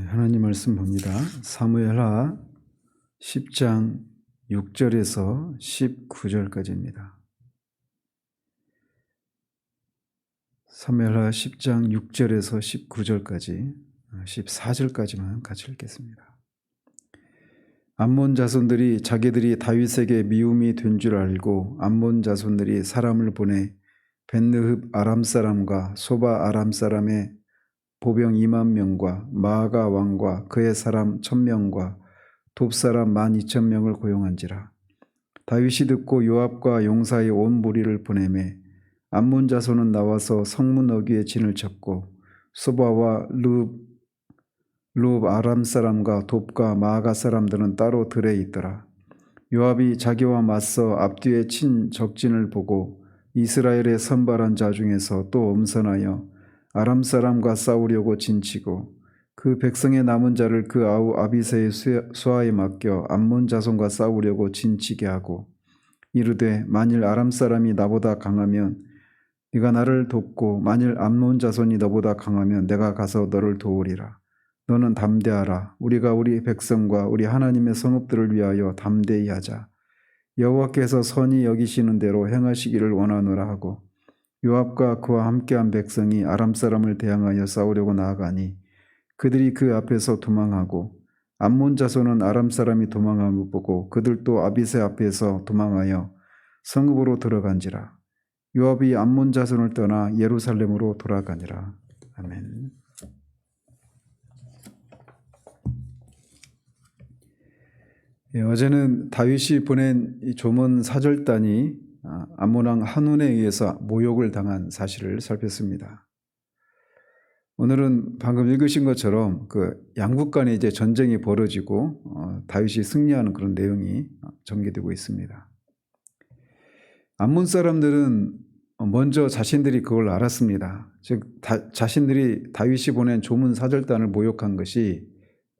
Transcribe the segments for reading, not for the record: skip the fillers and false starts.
하나님 말씀 봅니다. 사무엘하 10장 6절에서 19절까지입니다. 사무엘하 10장 6절에서 19절까지 14절까지만 같이 읽겠습니다. 암몬 자손들이 자기들이 다윗에게 미움이 된 줄 알고 암몬 자손들이 사람을 보내 벳느흡 아람 사람과 소바 아람 사람의 보병 2만 명과 마아가 왕과 그의 사람 1,000명과 돕 사람 12,000명을 고용한지라. 다윗이 듣고 요압과 용사의 온 무리를 보내매 암몬 자손은 나와서 성문 어귀에 진을 쳤고 소바와 룹 아람 사람과 돕과 마아가 사람들은 따로 들에 있더라. 요압이 자기와 맞서 앞뒤에 친 적진을 보고 이스라엘의 선발한 자 중에서 또 엄선하여 아람 사람과 싸우려고 진치고 그 백성의 남은 자를 그 아우 아비새의 수하에 맡겨 암몬 자손과 싸우려고 진치게 하고 이르되 만일 아람 사람이 나보다 강하면 네가 나를 돕고 만일 암몬 자손이 너보다 강하면 내가 가서 너를 도우리라. 너는 담대하라. 우리가 우리 백성과 우리 하나님의 성읍들을 위하여 담대히 하자. 여호와께서 선히 여기시는 대로 행하시기를 원하노라 하고 요압과 그와 함께한 백성이 아람 사람을 대항하여 싸우려고 나아가니 그들이 그 앞에서 도망하고 암몬 자손은 아람 사람이 도망함을 보고 그들도 아비새 앞에서 도망하여 성읍으로 들어간지라. 요압이 암몬 자손을 떠나 예루살렘으로 돌아가니라. 아멘. 어제는 다윗이 보낸 이 조문 사절단이 암몬 왕 한운에 의해서 모욕을 당한 사실을 살폈습니다. 오늘은 방금 읽으신 것처럼 그 양국 간에 이제 전쟁이 벌어지고 다윗이 승리하는 그런 내용이 전개되고 있습니다. 암몬 사람들은 먼저 자신들이 그걸 알았습니다. 즉 자신들이 다윗이 보낸 조문 사절단을 모욕한 것이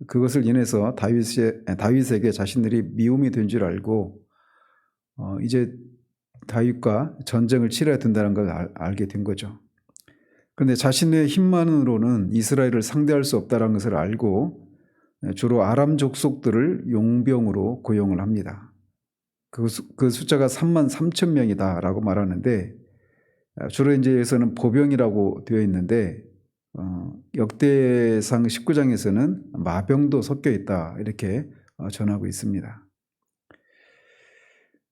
그것을 인해서 다윗에게 자신들이 미움이 된 줄 알고 이제 다윗과 전쟁을 치러야 된다는 걸 알게 된 거죠. 그런데 자신의 힘만으로는 이스라엘을 상대할 수 없다는 것을 알고 주로 아람 족속들을 용병으로 고용을 합니다. 그 숫자가 33,000명이다라고 말하는데 주로 이제 여기서는 보병이라고 되어 있는데 역대상 19장에서는 마병도 섞여 있다 이렇게 전하고 있습니다.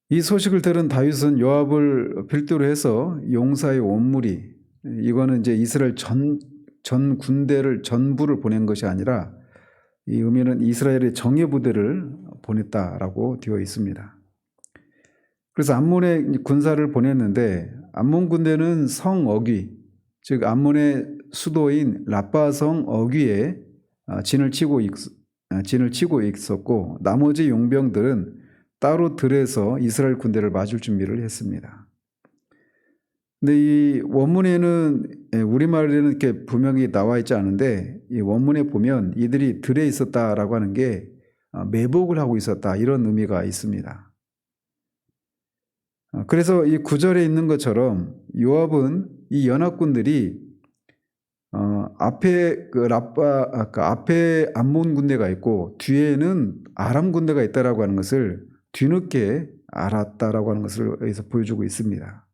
이 소식을 들은 다윗은 요압을 필두로 해서 용사의 온 무리, 이거는 이제 이스라엘 전 군대를 전부를 보낸 것이 아니라 이 의미는 이스라엘의 정예 부대를 보냈다라고 되어 있습니다. 그래서 암몬의 군사를 보냈는데 암몬 군대는 성 어귀, 즉 암몬의 수도인 라빠성 어귀에 진을 치고 있었고 나머지 용병들은 따로 들에서 이스라엘 군대를 맞을 준비를 했습니다. 근데 이 원문에는 우리말에는 이렇게 분명히 나와 있지 않은데 이 원문에 보면 이들이 들에 있었다라고 하는 게 매복을 하고 있었다 이런 의미가 있습니다. 그래서 이 9절에 있는 것처럼 요압은 이 연합군들이 앞에 앞에 암몬 군대가 있고 뒤에는 아람 군대가 있다라고 하는 것을 뒤늦게 알았다라고 하는 것을 여기서 보여주고 있습니다.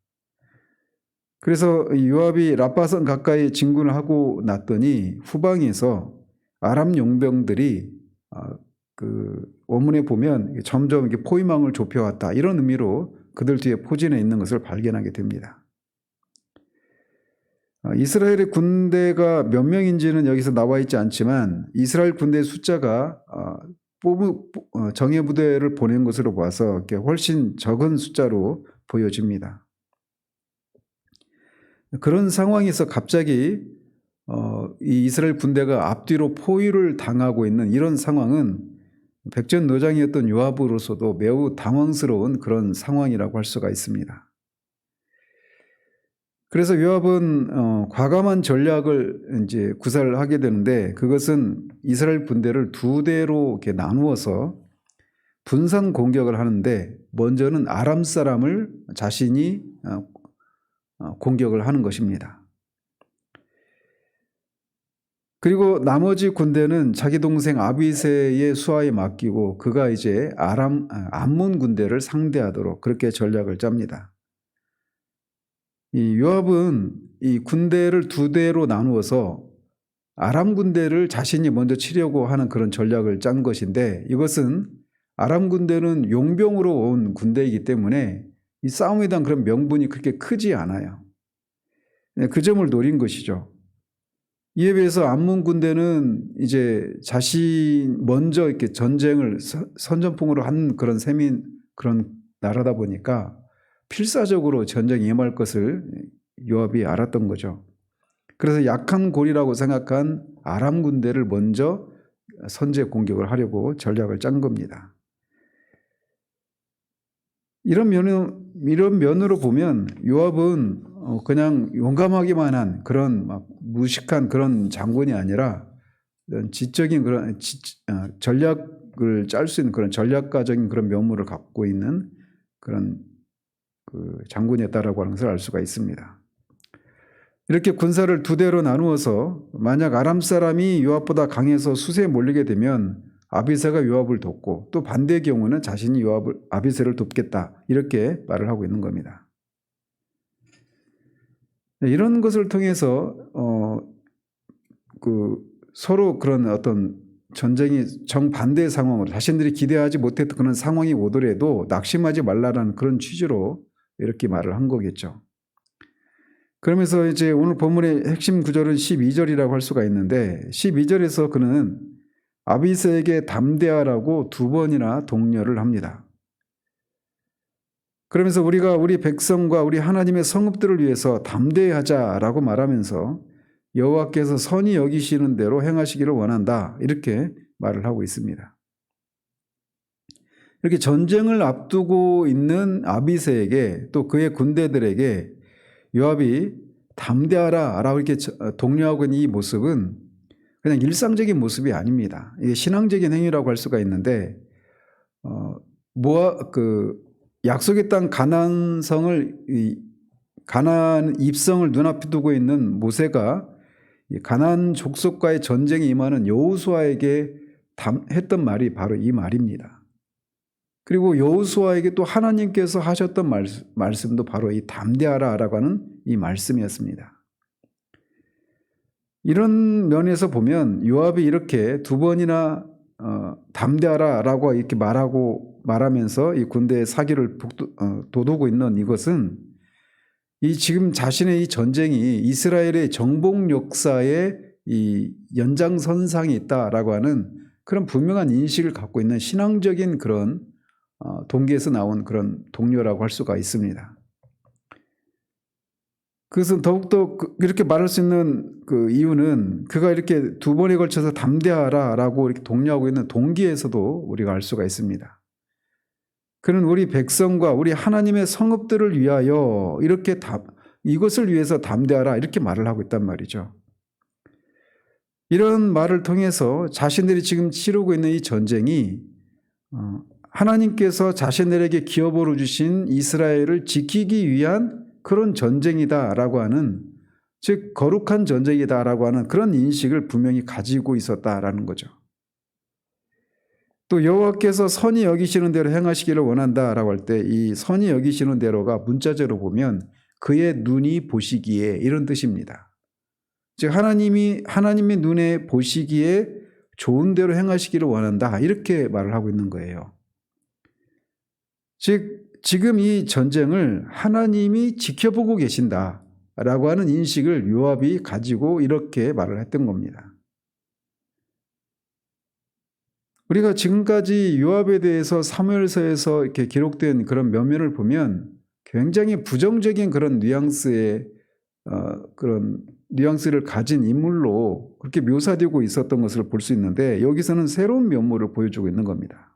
그래서 요압이 라빠성 가까이 진군을 하고 났더니 후방에서 아람 용병들이 그 원문에 보면 점점 이렇게 포위망을 좁혀왔다 이런 의미로 그들 뒤에 포진해 있는 것을 발견하게 됩니다. 이스라엘의 군대가 몇 명인지는 여기서 나와 있지 않지만 이스라엘 군대의 숫자가 정예 부대를 보낸 것으로 봐서 훨씬 적은 숫자로 보여집니다. 그런 상황에서 갑자기 이 이스라엘 군대가 앞뒤로 포위를 당하고 있는 이런 상황은 백전노장이었던 요압으로서도 매우 당황스러운 그런 상황이라고 할 수가 있습니다. 그래서 요압은 과감한 전략을 이제 구사를 하게 되는데 그것은 이스라엘 군대를 두 대로 이렇게 나누어서 분산 공격을 하는데 먼저는 아람 사람을 자신이 공격을 하는 것입니다. 그리고 나머지 군대는 자기 동생 아비새의 수하에 맡기고 그가 이제 암몬 군대를 상대하도록 그렇게 전략을 짭니다. 이 요압은 이 군대를 두 대로 나누어서 아람 군대를 자신이 먼저 치려고 하는 그런 전략을 짠 것인데, 이것은 아람 군대는 용병으로 온 군대이기 때문에 이 싸움에 대한 그런 명분이 그렇게 크지 않아요. 그 점을 노린 것이죠. 이에 비해서 암몬 군대는 이제 자신 먼저 이렇게 전쟁을 선전포고로 한 그런 그런 나라다 보니까 필사적으로 전쟁에 임할 것을 요압이 알았던 거죠. 그래서 약한 고리라고 생각한 아람 군대를 먼저 선제 공격을 하려고 전략을 짠 겁니다. 이런 면으로 보면 요압은 그냥 용감하기만 한 그런 막 무식한 그런 장군이 아니라 지적인 그런 전략을 짤 수 있는 그런 전략가적인 그런 면모를 갖고 있는 그런 장군이었다라고 하는 것을 알 수가 있습니다. 이렇게 군사를 두 대로 나누어서 만약 아람 사람이 요압보다 강해서 수세에 몰리게 되면 아비새가 요압을 돕고, 또 반대의 경우는 자신이 아비새를 돕겠다, 이렇게 말을 하고 있는 겁니다. 이런 것을 통해서 서로 그런 어떤 전쟁이 정반대의 상황으로 자신들이 기대하지 못했던 그런 상황이 오더라도 낙심하지 말라라는 그런 취지로 이렇게 말을 한 거겠죠. 그러면서 이제 오늘 본문의 핵심 구절은 12절이라고 할 수가 있는데, 12절에서 그는 아비새에게 담대하라고 두 번이나 독려를 합니다. 그러면서 우리가 우리 백성과 우리 하나님의 성읍들을 위해서 담대하자라고 말하면서 여호와께서 선히 여기시는 대로 행하시기를 원한다, 이렇게 말을 하고 있습니다. 이렇게 전쟁을 앞두고 있는 아비새에게 또 그의 군대들에게 요압이 담대하라 라고 이렇게 독려하고 있는 이 모습은 그냥 일상적인 모습이 아닙니다. 이게 신앙적인 행위라고 할 수가 있는데, 약속의 땅 가나안 입성을 눈앞에 두고 있는 모세가 가나안 족속과의 전쟁에 임하는 여호수아에게 했던 말이 바로 이 말입니다. 그리고 여호수아에게 또 하나님께서 하셨던 말씀도 바로 이 담대하라라고 하는 이 말씀이었습니다. 이런 면에서 보면 요압이 이렇게 두 번이나 담대하라라고 이렇게 말하면서 이 군대의 사기를 돋우고 있는 이것은 이 지금 자신의 이 전쟁이 이스라엘의 정복 역사의 이 연장선상에 있다라고 하는 그런 분명한 인식을 갖고 있는 신앙적인 그런 동기에서 나온 그런 동료라고 할 수가 있습니다. 그것은 더욱더 이렇게 말할 수 있는 그 이유는 그가 이렇게 두 번에 걸쳐서 담대하라라고 이렇게 독려하고 있는 동기에서도 우리가 알 수가 있습니다. 그는 우리 백성과 우리 하나님의 성읍들을 위하여 이렇게 이것을 위해서 담대하라, 이렇게 말을 하고 있단 말이죠. 이런 말을 통해서 자신들이 지금 치르고 있는 이 전쟁이 하나님께서 자신들에게 기업으로 주신 이스라엘을 지키기 위한 그런 전쟁이다라고 하는, 즉 거룩한 전쟁이다라고 하는 그런 인식을 분명히 가지고 있었다라는 거죠. 또 여호와께서 선히 여기시는 대로 행하시기를 원한다라고 할 때 이 선히 여기시는 대로가 문자적으로 보면 그의 눈이 보시기에, 이런 뜻입니다. 즉 하나님의 눈에 보시기에 좋은 대로 행하시기를 원한다, 이렇게 말을 하고 있는 거예요. 즉 지금 이 전쟁을 하나님이 지켜보고 계신다라고 하는 인식을 요압이 가지고 이렇게 말을 했던 겁니다. 우리가 지금까지 요압에 대해서 사무엘서에서 이렇게 기록된 그런 면면을 보면 굉장히 부정적인 그런 뉘앙스를 가진 인물로 그렇게 묘사되고 있었던 것을 볼 수 있는데, 여기서는 새로운 면모를 보여주고 있는 겁니다.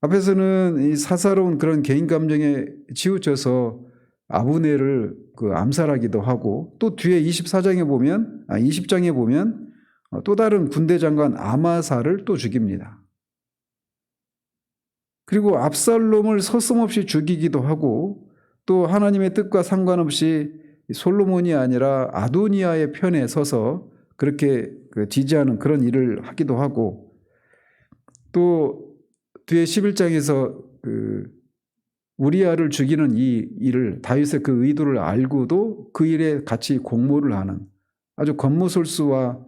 앞에서는 이 사사로운 그런 개인 감정에 치우쳐서 아브넬을 암살하기도 하고, 또 뒤에 20장에 보면 또 다른 군대 장관 아마사를 또 죽입니다. 그리고 압살롬을 서슴없이 죽이기도 하고, 또 하나님의 뜻과 상관없이 솔로몬이 아니라 아도니아의 편에 서서 그렇게 지지하는 그런 일을 하기도 하고, 또 뒤에 11장에서 우리아를 죽이는 이 일을, 다윗의 그 의도를 알고도 그 일에 같이 공모를 하는 아주 권모술수와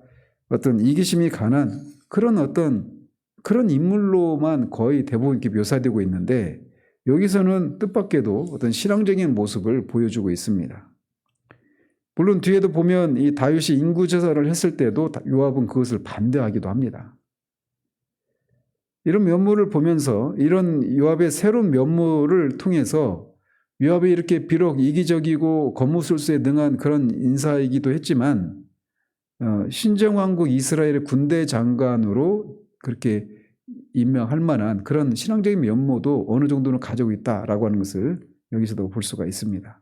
어떤 이기심이 강한 그런 인물로만 거의 대부분 이렇게 묘사되고 있는데, 여기서는 뜻밖에도 어떤 신앙적인 모습을 보여주고 있습니다. 물론 뒤에도 보면 이 다윗이 인구제사를 했을 때도 요압은 그것을 반대하기도 합니다. 이런 면모를 보면서, 이런 요압의 새로운 면모를 통해서 요압이 이렇게 비록 이기적이고 권모술수에 능한 그런 인사이기도 했지만 신정왕국 이스라엘의 군대 장관으로 그렇게 임명할 만한 그런 신앙적인 면모도 어느 정도는 가지고 있다라고 하는 것을 여기서도 볼 수가 있습니다.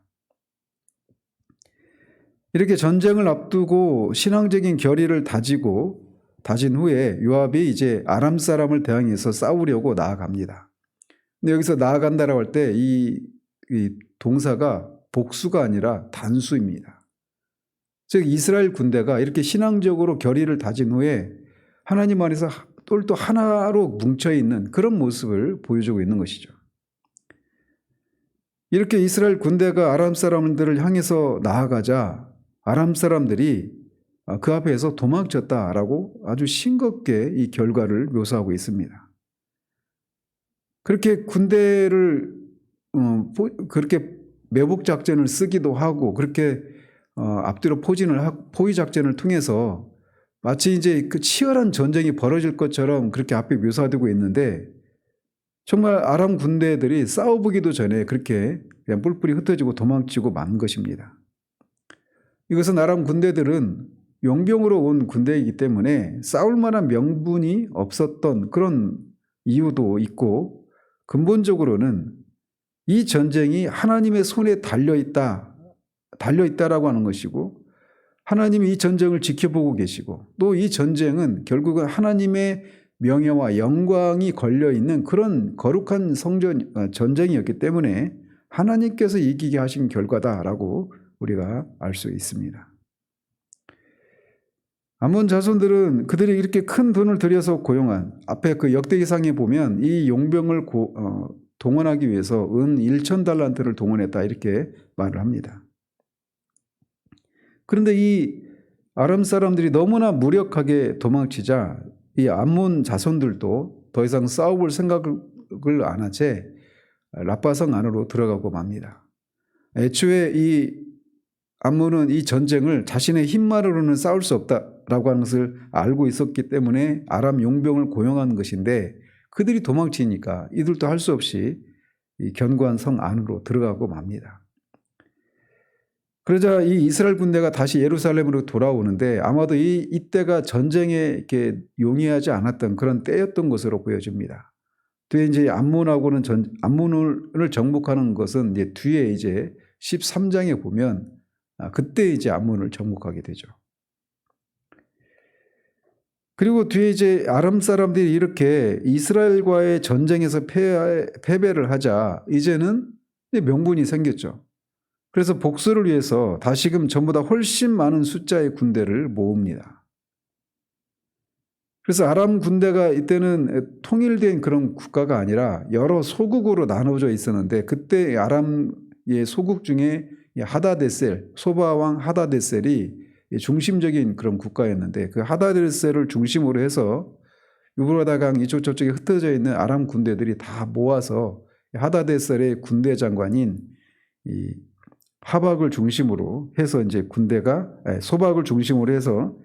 이렇게 전쟁을 앞두고 신앙적인 결의를 다진 후에 요압이 이제 아람 사람을 대항해서 싸우려고 나아갑니다. 근데 여기서 나아간다라고 할 때 이 동사가 복수가 아니라 단수입니다. 즉 이스라엘 군대가 이렇게 신앙적으로 결의를 다진 후에 하나님 안에서 또 하나로 뭉쳐있는 그런 모습을 보여주고 있는 것이죠. 이렇게 이스라엘 군대가 아람 사람들을 향해서 나아가자 아람 사람들이 그 앞에서 도망쳤다라고 아주 싱겁게 이 결과를 묘사하고 있습니다. 그렇게 군대를 그렇게 매복 작전을 쓰기도 하고, 그렇게 앞뒤로 포위 작전을 통해서 마치 이제 그 치열한 전쟁이 벌어질 것처럼 그렇게 앞에 묘사되고 있는데, 정말 아람 군대들이 싸워보기도 전에 그렇게 그냥 뿔뿔이 흩어지고 도망치고 만 것입니다. 이것은 아람 군대들은 용병으로 온 군대이기 때문에 싸울 만한 명분이 없었던 그런 이유도 있고, 근본적으로는 이 전쟁이 하나님의 손에 달려있다라고 하는 것이고, 하나님이 이 전쟁을 지켜보고 계시고, 또 이 전쟁은 결국은 하나님의 명예와 영광이 걸려있는 그런 거룩한 전쟁이었기 때문에 하나님께서 이기게 하신 결과다라고 우리가 알 수 있습니다. 암몬 자손들은 그들이 이렇게 큰 돈을 들여서 고용한, 앞에 그 역대기상에 보면 이 용병을 동원하기 위해서 은 1,000달란트를 동원했다 이렇게 말을 합니다. 그런데 이 아람 사람들이 너무나 무력하게 도망치자 이 암몬 자손들도 더 이상 싸워볼 생각을 안 하채 라빠성 안으로 들어가고 맙니다. 애초에 이 암몬은 이 전쟁을 자신의 힘만으로는 싸울 수 없다라고 하는 것을 알고 있었기 때문에 아람 용병을 고용한 것인데, 그들이 도망치니까 이들도 할 수 없이 이 견고한 성 안으로 들어가고 맙니다. 그러자 이 이스라엘 군대가 다시 예루살렘으로 돌아오는데, 아마도 이때가 전쟁에 이렇게 용이하지 않았던 그런 때였던 것으로 보여집니다. 뒤에 이제 암몬을 정복하는 것은 이제 뒤에 이제 13장에 보면 그때 이제 암몬을 정복하게 되죠. 그리고 뒤에 이제 아람 사람들이 이렇게 이스라엘과의 전쟁에서 패배를 하자 이제는 명분이 생겼죠. 그래서 복수를 위해서 다시금 전보다 훨씬 많은 숫자의 군대를 모읍니다. 그래서 아람 군대가 이때는 통일된 그런 국가가 아니라 여러 소국으로 나눠져 있었는데, 그때 아람의 소국 중에 하다데셀, 소바왕 하다데셀이 중심적인 그런 국가였는데, 그 하다데셀을 중심으로 해서 유브라다강 이쪽 저쪽에 흩어져 있는 아람 군대들이 다 모아서 하다데셀의 군대 장관인 이 하박을 중심으로 해서 이제 소박을 중심으로 해서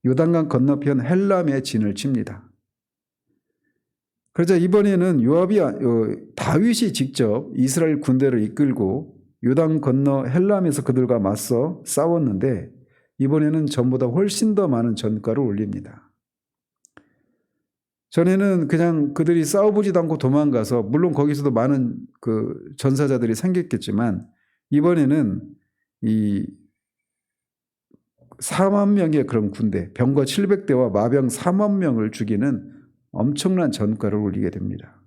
요단강 건너편 헬람에 진을 칩니다. 그러자 이번에는 다윗이 직접 이스라엘 군대를 이끌고 요단 건너 헬람에서 그들과 맞서 싸웠는데, 이번에는 전보다 훨씬 더 많은 전가를 올립니다. 전에는 그냥 그들이 싸워보지도 않고 도망가서, 물론 거기서도 많은 그 전사자들이 생겼겠지만, 이번에는 이 4만 명의 그런 군대, 병거 700대와 마병 4만 명을 죽이는 엄청난 전가를 올리게 됩니다.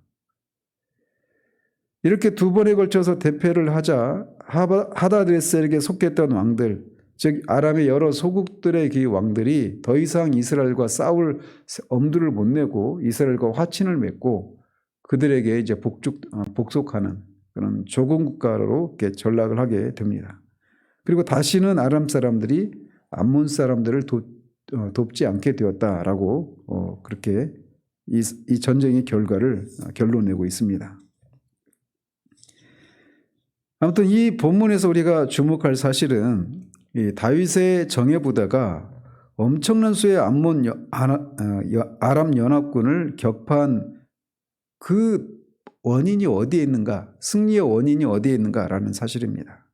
이렇게 두 번에 걸쳐서 대패를 하자 하다데셀에게 속했던 왕들, 즉 아람의 여러 소국들의 그 왕들이 더 이상 이스라엘과 싸울 엄두를 못 내고 이스라엘과 화친을 맺고 그들에게 이제 복속하는 그런 조공 국가로 이렇게 전락을 하게 됩니다. 그리고 다시는 아람 사람들이 암몬 사람들을 돕지 않게 되었다라고 그렇게 이 전쟁의 결과를 결론내고 있습니다. 아무튼 이 본문에서 우리가 주목할 사실은 이 다윗의 정예 부대가 엄청난 수의 아람 연합군을 격파한 그 원인이 어디에 있는가, 승리의 원인이 어디에 있는가라는 사실입니다.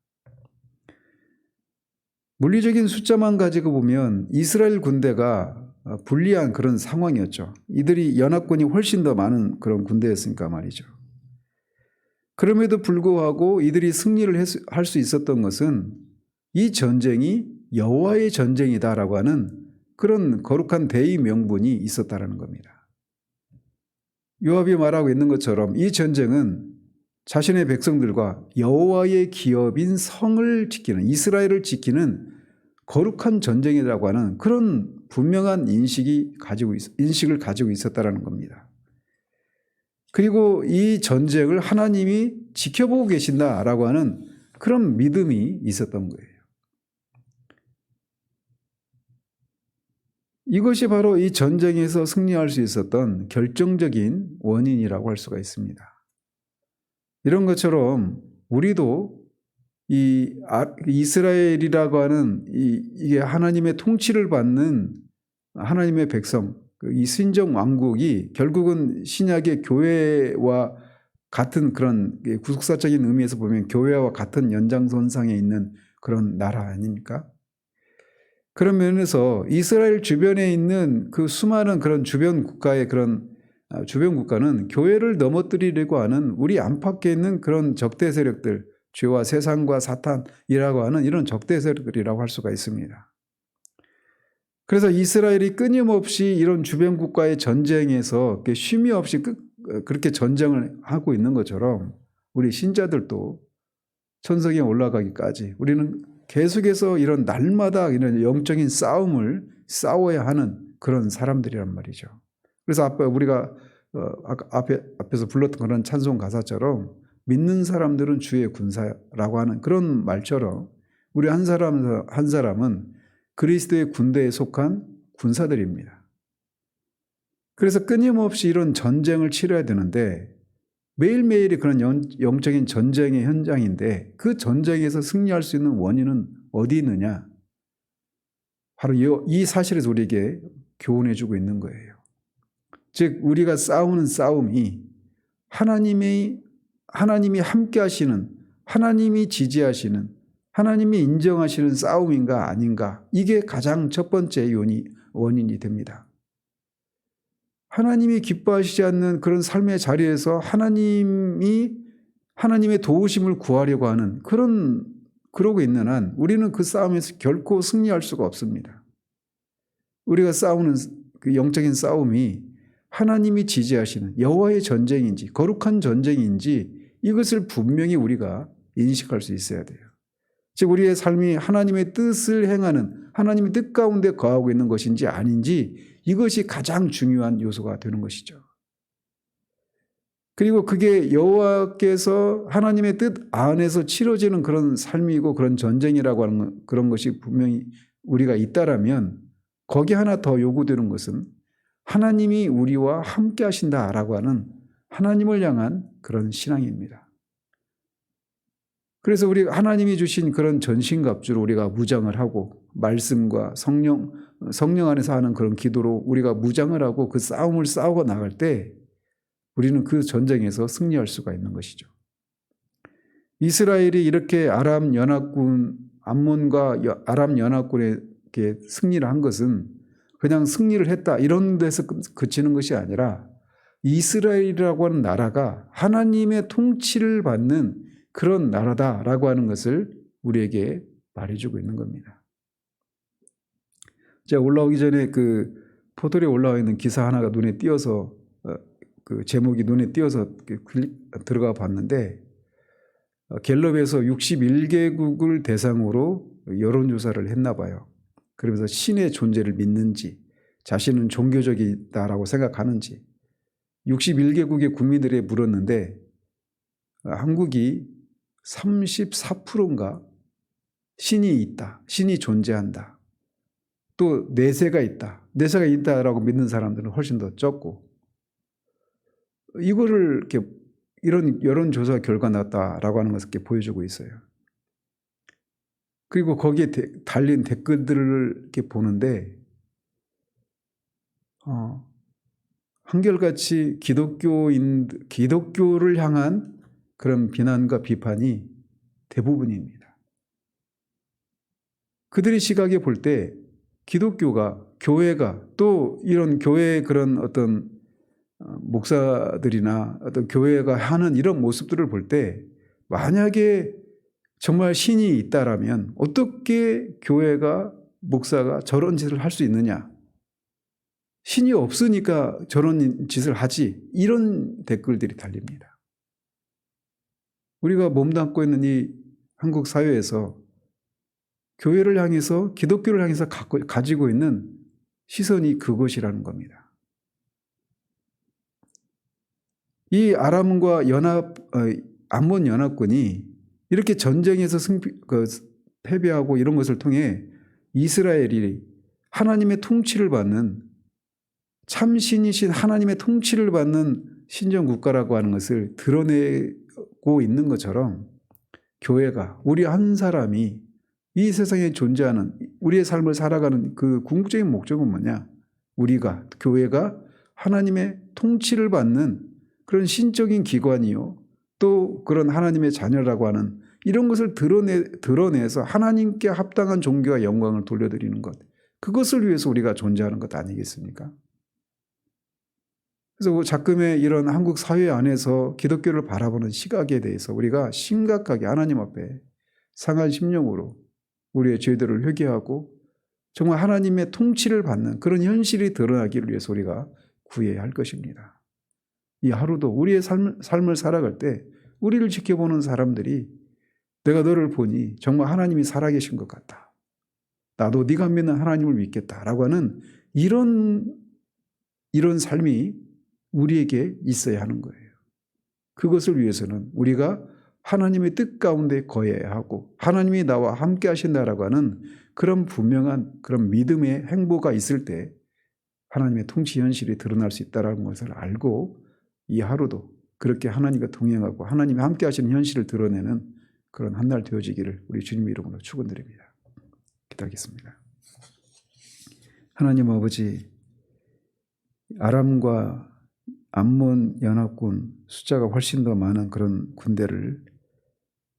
물리적인 숫자만 가지고 보면 이스라엘 군대가 불리한 그런 상황이었죠. 이들이 연합군이 훨씬 더 많은 그런 군대였으니까 말이죠. 그럼에도 불구하고 이들이 승리를 할 수 있었던 것은 이 전쟁이 여호와의 전쟁이다라고 하는 그런 거룩한 대의 명분이 있었다라는 겁니다. 요압이 말하고 있는 것처럼 이 전쟁은 자신의 백성들과 여호와의 기업인 성을 지키는, 이스라엘을 지키는 거룩한 전쟁이라고 하는 그런 분명한 인식을 가지고 있었다라는 겁니다. 그리고 이 전쟁을 하나님이 지켜보고 계신다라고 하는 그런 믿음이 있었던 거예요. 이것이 바로 이 전쟁에서 승리할 수 있었던 결정적인 원인이라고 할 수가 있습니다. 이런 것처럼 우리도 이 이스라엘이라고 하는 이게 하나님의 통치를 받는 하나님의 백성, 이 신정 왕국이 결국은 신약의 교회와 같은 그런 구속사적인 의미에서 보면 교회와 같은 연장선상에 있는 그런 나라 아닙니까? 그런 면에서 이스라엘 주변에 있는 그 수많은 그런 주변 국가는 교회를 넘어뜨리려고 하는 우리 안팎에 있는 그런 적대 세력들, 죄와 세상과 사탄이라고 하는 이런 적대 세력들이라고 할 수가 있습니다. 그래서 이스라엘이 끊임없이 이런 주변 국가의 전쟁에서 쉼이 없이 그렇게 전쟁을 하고 있는 것처럼 우리 신자들도 천성에 올라가기까지 우리는 계속해서 이런 날마다 이런 영적인 싸움을 싸워야 하는 그런 사람들이란 말이죠. 그래서 우리가 앞에서 불렀던 그런 찬송 가사처럼 믿는 사람들은 주의 군사라고 하는 그런 말처럼 우리 한 사람은 그리스도의 군대에 속한 군사들입니다. 그래서 끊임없이 이런 전쟁을 치러야 되는데 매일매일이 그런 영적인 전쟁의 현장인데 그 전쟁에서 승리할 수 있는 원인은 어디 있느냐? 바로 이 사실에서 우리에게 교훈해 주고 있는 거예요. 즉 우리가 싸우는 싸움이 하나님이 함께 하시는, 하나님이 지지하시는, 하나님이 인정하시는 싸움인가 아닌가, 이게 가장 첫 번째 원인이 됩니다. 하나님이 기뻐하시지 않는 그런 삶의 자리에서 하나님의 도우심을 구하려고 하는 그러고 있는 한 우리는 그 싸움에서 결코 승리할 수가 없습니다. 우리가 싸우는 그 영적인 싸움이 하나님이 지지하시는 여호와의 전쟁인지 거룩한 전쟁인지 이것을 분명히 우리가 인식할 수 있어야 돼요. 즉 우리의 삶이 하나님의 뜻을 행하는, 하나님의 뜻 가운데 거하고 있는 것인지 아닌지 이것이 가장 중요한 요소가 되는 것이죠. 그리고 그게 여호와께서 하나님의 뜻 안에서 치러지는 그런 삶이고 그런 전쟁이라고 하는 그런 것이 분명히 우리가 있다라면 거기 하나 더 요구되는 것은 하나님이 우리와 함께 하신다라고 하는 하나님을 향한 그런 신앙입니다. 그래서 우리 하나님이 주신 그런 전신갑주로 우리가 무장을 하고 말씀과 성령 안에서 하는 그런 기도로 우리가 무장을 하고 그 싸움을 싸우고 나갈 때 우리는 그 전쟁에서 승리할 수가 있는 것이죠. 이스라엘이 이렇게 암몬과 아람 연합군에게 승리를 한 것은 그냥 승리를 했다 이런 데서 그치는 것이 아니라 이스라엘이라고 하는 나라가 하나님의 통치를 받는 그런 나라다라고 하는 것을 우리에게 말해주고 있는 겁니다. 제가 올라오기 전에 그 포털에 올라와 있는 기사 하나가 눈에 띄어서 그 제목이 눈에 띄어서 들어가 봤는데 갤럽에서 61개국을 대상으로 여론조사를 했나 봐요. 그러면서 신의 존재를 믿는지, 자신은 종교적이다라고 생각하는지 61개국의 국민들에 물었는데 한국이 34%인가 신이 있다, 신이 존재한다, 또 내세가 있다, 내세가 있다라고 믿는 사람들은 훨씬 더 적고, 이거를 이렇게 이런 여론조사 결과 났다라고 하는 것을 이렇게 보여주고 있어요. 그리고 거기에 달린 댓글들을 이렇게 보는데 한결같이 기독교를 향한 그런 비난과 비판이 대부분입니다. 그들의 시각에 볼 때 기독교가, 교회가, 또 이런 교회의 그런 어떤 목사들이나 어떤 교회가 하는 이런 모습들을 볼 때 만약에 정말 신이 있다라면 어떻게 교회가, 목사가 저런 짓을 할 수 있느냐, 신이 없으니까 저런 짓을 하지, 이런 댓글들이 달립니다. 우리가 몸담고 있는 이 한국 사회에서 교회를 향해서, 기독교를 향해서 가지고 있는 시선이 그것이라는 겁니다. 이 아람과 암몬 연합군이 이렇게 전쟁에서 패배하고 이런 것을 통해 이스라엘이 하나님의 통치를 받는, 참신이신 하나님의 통치를 받는 신정국가라고 하는 것을 드러내고 있는 것처럼 교회가, 우리 한 사람이 이 세상에 존재하는, 우리의 삶을 살아가는 그 궁극적인 목적은 뭐냐? 우리가, 교회가 하나님의 통치를 받는 그런 신적인 기관이요, 또 그런 하나님의 자녀라고 하는 이런 것을 드러내서 하나님께 합당한 존귀와 영광을 돌려드리는 것, 그것을 위해서 우리가 존재하는 것 아니겠습니까? 그래서 자금의 이런 한국 사회 안에서 기독교를 바라보는 시각에 대해서 우리가 심각하게 하나님 앞에 상한 심령으로 우리의 죄들을 회개하고 정말 하나님의 통치를 받는 그런 현실이 드러나기를 위해서 우리가 구해야 할 것입니다. 이 하루도 우리의 삶을 살아갈 때 우리를 지켜보는 사람들이 내가 너를 보니 정말 하나님이 살아계신 것 같다, 나도 네가 믿는 하나님을 믿겠다라고 하는 이런 삶이 우리에게 있어야 하는 거예요. 그것을 위해서는 우리가 하나님의 뜻 가운데 거해야 하고 하나님이 나와 함께 하신다라고 하는 그런 분명한 그런 믿음의 행보가 있을 때 하나님의 통치 현실이 드러날 수 있다는 것을 알고 이 하루도 그렇게 하나님과 동행하고 하나님이 함께 하시는 현실을 드러내는 그런 한 날 되어지기를 우리 주님 이름으로 축원드립니다. 기도하겠습니다. 하나님 아버지, 아람과 암몬 연합군 숫자가 훨씬 더 많은 그런 군대를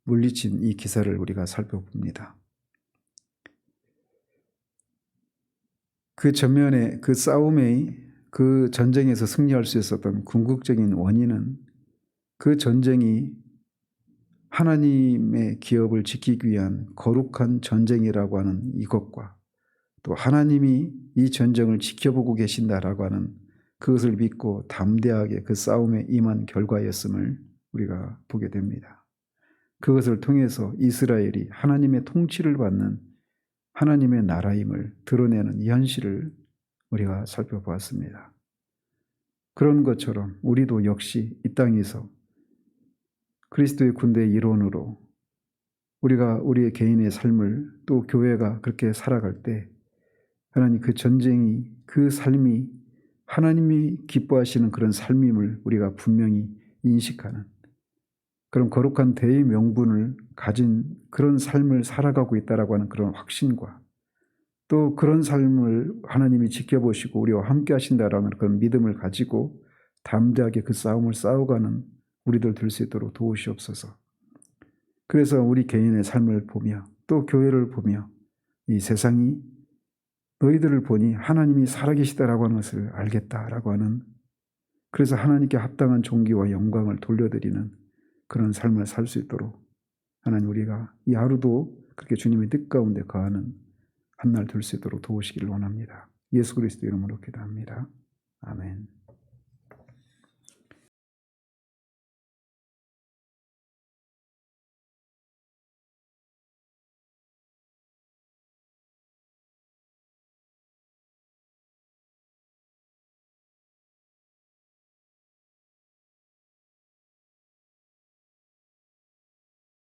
물리친 이 기사를 우리가 살펴봅니다. 그 전면에, 그 싸움에, 그 전쟁에서 승리할 수 있었던 궁극적인 원인은 그 전쟁이 하나님의 기업을 지키기 위한 거룩한 전쟁이라고 하는 이것과 또 하나님이 이 전쟁을 지켜보고 계신다라고 하는 그것을 믿고 담대하게 그 싸움에 임한 결과였음을 우리가 보게 됩니다. 그것을 통해서 이스라엘이 하나님의 통치를 받는 하나님의 나라임을 드러내는 이 현실을 우리가 살펴보았습니다. 그런 것처럼 우리도 역시 이 땅에서 그리스도의 군대의 일원으로 우리가 우리의 개인의 삶을, 또 교회가 그렇게 살아갈 때 하나님 그 전쟁이, 그 삶이 하나님이 기뻐하시는 그런 삶임을 우리가 분명히 인식하는 그런 거룩한 대의 명분을 가진 그런 삶을 살아가고 있다라고 하는 그런 확신과 또 그런 삶을 하나님이 지켜보시고 우리와 함께 하신다라는 그런 믿음을 가지고 담대하게 그 싸움을 싸워가는 우리들 될 수 있도록 도우시옵소서. 그래서 우리 개인의 삶을 보며 또 교회를 보며 이 세상이 너희들을 보니 하나님이 살아계시다라고 하는 것을 알겠다라고 하는, 그래서 하나님께 합당한 존귀와 영광을 돌려드리는 그런 삶을 살 수 있도록 하나님 우리가 이 하루도 그렇게 주님의 뜻 가운데 거하는 한 날 될 수 있도록 도우시기를 원합니다. 예수 그리스도 이름으로 기도합니다. 아멘.